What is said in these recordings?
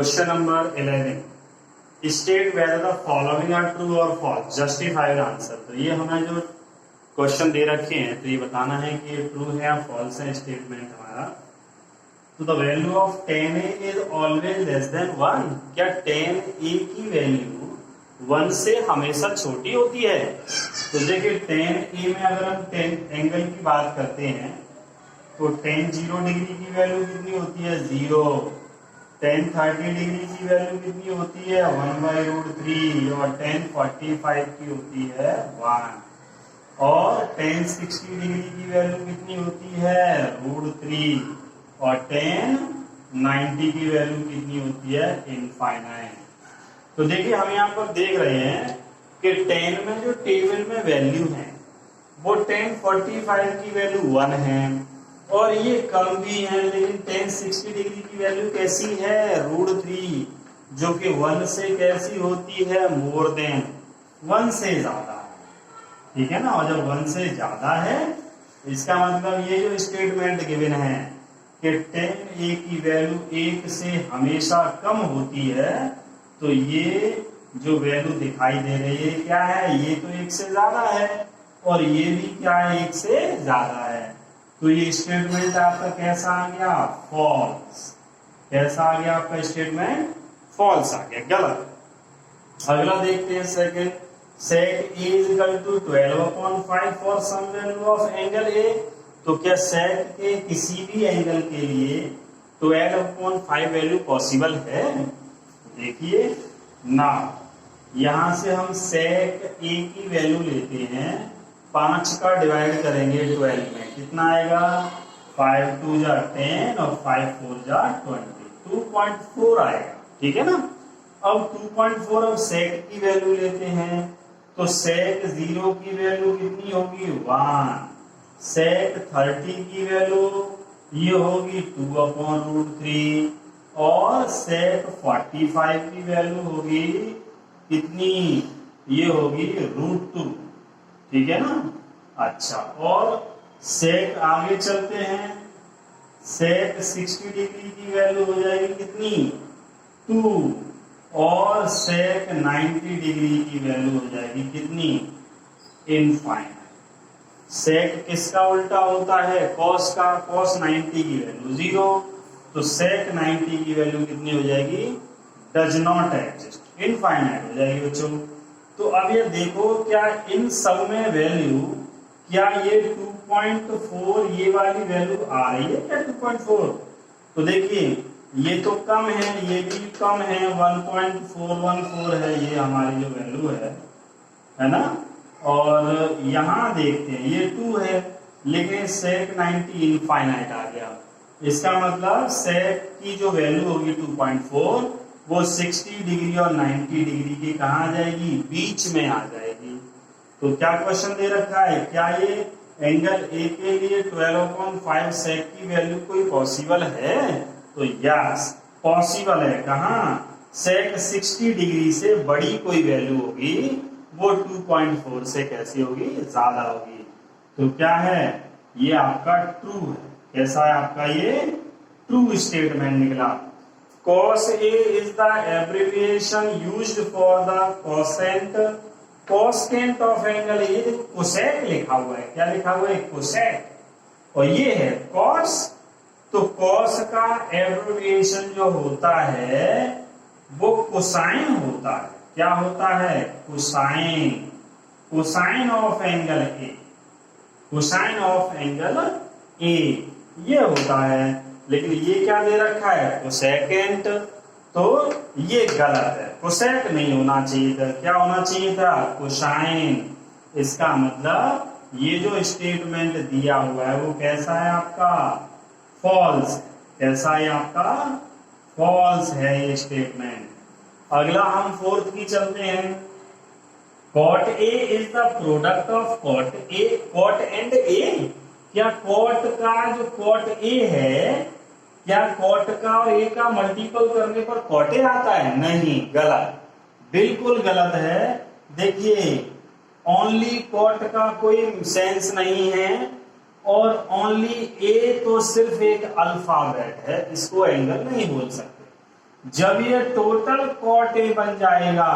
Question number 11. State whether the following are true or false. Justify your answer. तो ये हमें जो question दे रखे हैं तो ये बताना है कि ये ट्रू है या फॉल्स है स्टेटमेंट हमारा। तो the value of 10a is always less than 1। क्या 10a की वैल्यू 1 से हमेशा छोटी होती है? तो देखिए 10a में अगर हम 10 एंगल की बात करते हैं तो 10 0 डिग्री की वैल्यू कितनी होती है? 0। 10 30 डिग्री की वैल्यू कितनी होती है? 1/√3। और 10 45 की होती है 1। और 10 60 डिग्री की वैल्यू कितनी होती है? √3। और 10 90 की वैल्यू कितनी होती है? इनफाइनाइट। तो देखिए हम यहाँ पर देख रहे हैं कि 10 में जो टेबल में वैल्यू है वो 10 45 की वैल्यू 1 है और ये कम भी है, लेकिन 10 60 डिग्री की वैल्यू कैसी है? √3, जो कि 1 से कैसी होती है? मोर देन 1 से ज्यादा है। ठीक है ना। और जब 1 से ज्यादा है इसका मतलब ये जो स्टेटमेंट गिवन है कि 10a की वैल्यू 1 से हमेशा कम होती है, तो ये जो वैल्यू दिखाई दे रही है क्या है? ये तो 1 से ज्यादा है और ये भी क्या है? 1 से ज्यादा है। तो ये स्टेटमेंट आपका कैसा आ गया? फॉल्स। कैसा आ गया आपका स्टेटमेंट? फॉल्स आ गया, गलत। अगला देखते हैं second. sec a is equal to 12/5 for some value of angle a। तो क्या sec के किसी भी एंगल के लिए 12/5 वैल्यू पॉसिबल है? देखिए ना, यहां से हम sec a की वैल्यू लेते हैं, 5 का डिवाइड करेंगे 12 में, कितना आएगा? 5 2 जा 10 और 5 4 जा 20, 2.4 आएगा। ठीक है ना। अब 2.4 अब sec की वैल्यू लेते हैं तो sec 0 की वैल्यू कितनी होगी? 1। sec 30 की वैल्यू ये होगी 2/√3 और sec 45 की वैल्यू होगी कितनी? ये होगी √2। ठीक है ना। अच्छा, और sec आगे चलते हैं, sec 60 डिग्री की वैल्यू हो जाएगी कितनी? 2। और sec 90 डिग्री की वैल्यू हो जाएगी कितनी? इनफाइनाइट। sec किसका उल्टा होता है? cos का। cos 90 की वैल्यू 0, तो sec 90 की वैल्यू कितनी हो जाएगी? डज नॉट एग्जिस्ट, इनफाइनाइट हो जाएगी बच्चों। तो अब ये देखो, क्या इन सब में वैल्यू, क्या ये 2.4 ये वाली वैल्यू आ रही है क्या? 2.4 तो देखिए ये तो कम है, ये भी कम है, 1.414 है ये हमारी जो वैल्यू है ना। और यहाँ देखते हैं ये 2 है, लेकिन sec 90 इनफाइनाइट आ गया। इसका मतलब sec की जो वैल्यू होगी 2.4 वो 60 डिग्री और 90 डिग्री की कहाँ आ जाएगी? बीच में आ जाएगी। तो क्या क्वेश्चन दे रखा है? क्या ये एंगल ए के लिए 12/5 sec की वैल्यू कोई पॉसिबल है? तो यस पॉसिबल है। कहाँ? sec 60 डिग्री से बड़ी कोई वैल्यू होगी वो 2.4 से कैसी होगी? ज्यादा होगी। तो क्या है? ये आपका ट्रू है। कैसा है आपका? ये ट्रू स्टेटमेंट निकला। cos a is the abbreviation used for the cosecant of angle। ये देखो cosec लिखा हुआ है। क्या लिखा हुआ है? cosec। और ये है cos। तो cos का एब्रिविएशन जो होता है वो कोसाइन होता है। क्या होता है? Cosine. Cosine of angle A. Cosine of angle A ये होता है। लेकिन ये क्या दे रखा है? कोसेकेंट। तो ये गलत है, कोसेक नहीं होना चाहिए था। क्या होना चाहिए था? कोसाइन। इसका मतलब ये जो स्टेटमेंट दिया हुआ है वो कैसा है आपका? फॉल्स। कैसा है आपका? फॉल्स है ये स्टेटमेंट। अगला हम फोर्थ की चलते हैं। cot a is the product of cot and a। क्या cot का जो cot a है, क्या cot का और a का मल्टीपल करने पर cot a आता है? नहीं, गलत, बिल्कुल गलत है। देखिए ओनली cot का कोई सेंस नहीं है और ओनली a तो सिर्फ एक अल्फाबेट है, इसको एंगल नहीं बोल सकते। जब ये टोटल कॉट ए बन जाएगा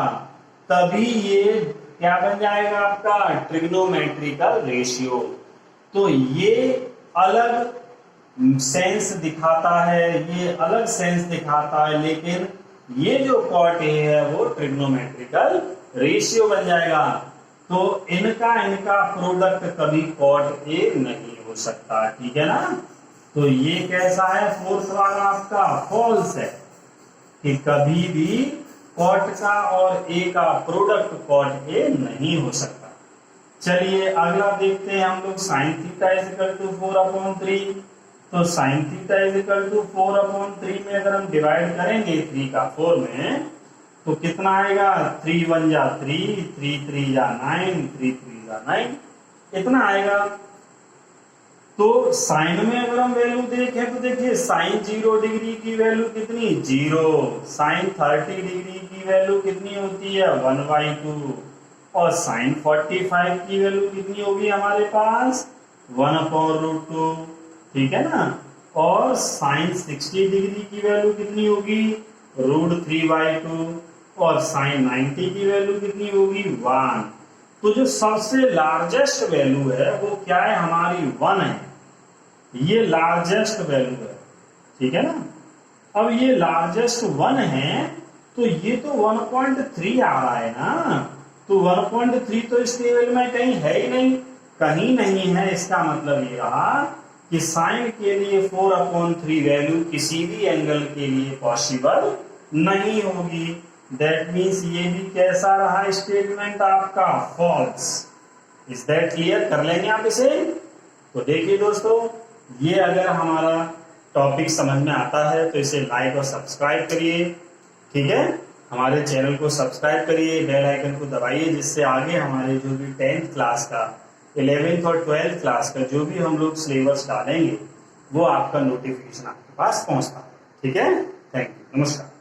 तभी ये क्या बन जाएगा आपका ट्रिग्नोमेट्रिकल रेशियो। तो ये अलग सेंस दिखाता है, ये अलग सेंस दिखाता है, लेकिन ये जो कॉट ए है वो ट्रिग्नोमेट्रिकल रेशियो बन जाएगा। तो इनका प्रोडक्ट कभी कॉट ए नहीं हो सकता, ठीक है ना। तो ये कैसा है, फोर्थ वाला आपका फॉल्स है कि कभी भी कॉट का और ए का प्रोडक्ट कॉट ए नहीं हो सकता। चलिए अगला देखते हैं हम लोग, sine theta is equal to 4/3। तो sine theta is equal to 4/3 में अगर हम डिवाइड करेंगे 3 का 4 में तो कितना आएगा, 3 1 जा 3, 3 3 जा 9, 3 3 जा 9, इतना आएगा। तो साइन में अगर हम वैल्यू देखें तो देखिए साइन 0 डिग्री की वैल्यू कितनी 0, साइन 30 डिग्री की वैल्यू कितनी होती है 1/2, और साइन 45 की वैल्यू कितनी होगी हमारे पास 1/√2, ठीक है ना। और साइन 60 डिग्री की वैल्यू कितनी होगी √3/2, और साइन 90 की वैल्यू कितनी होगी 1। तो जो सबसे लार्जेस्ट वैल्यू है वो क्या है हमारी 1 है, ये लार्जेस्ट वैल्यू है, ठीक है ना। अब ये लार्जेस्ट 1 है तो ये तो 1.3 आ रहा है ना, तो 1.3 तो इस टेबल में कहीं है ही नहीं, कहीं नहीं है। इसका मतलब ये रहा कि साइन के लिए 4/3 वैल्यू किसी भी एंगल के लिए पॉसिबल नहीं होगी। दैट मीन्स ये भी कैसा रहा स्टेटमेंट आपका फॉल्स। इज दैट क्लियर, कर लेंगे आप इसे। तो देखिए दोस्तों, ये अगर हमारा टॉपिक समझ में आता है तो इसे लाइक और सब्सक्राइब करिए, ठीक है। हमारे चैनल को सब्सक्राइब करिए, बेल आइकन को दबाइए, जिससे आगे हमारे जो भी 10th क्लास का 11th और 12th क्लास का जो भी हम लोग सिलेबस डालेंगे वो आपका नोटिफिकेशन आपके पास पहुंचता है, ठीक है। थैंक यू, नमस्कार।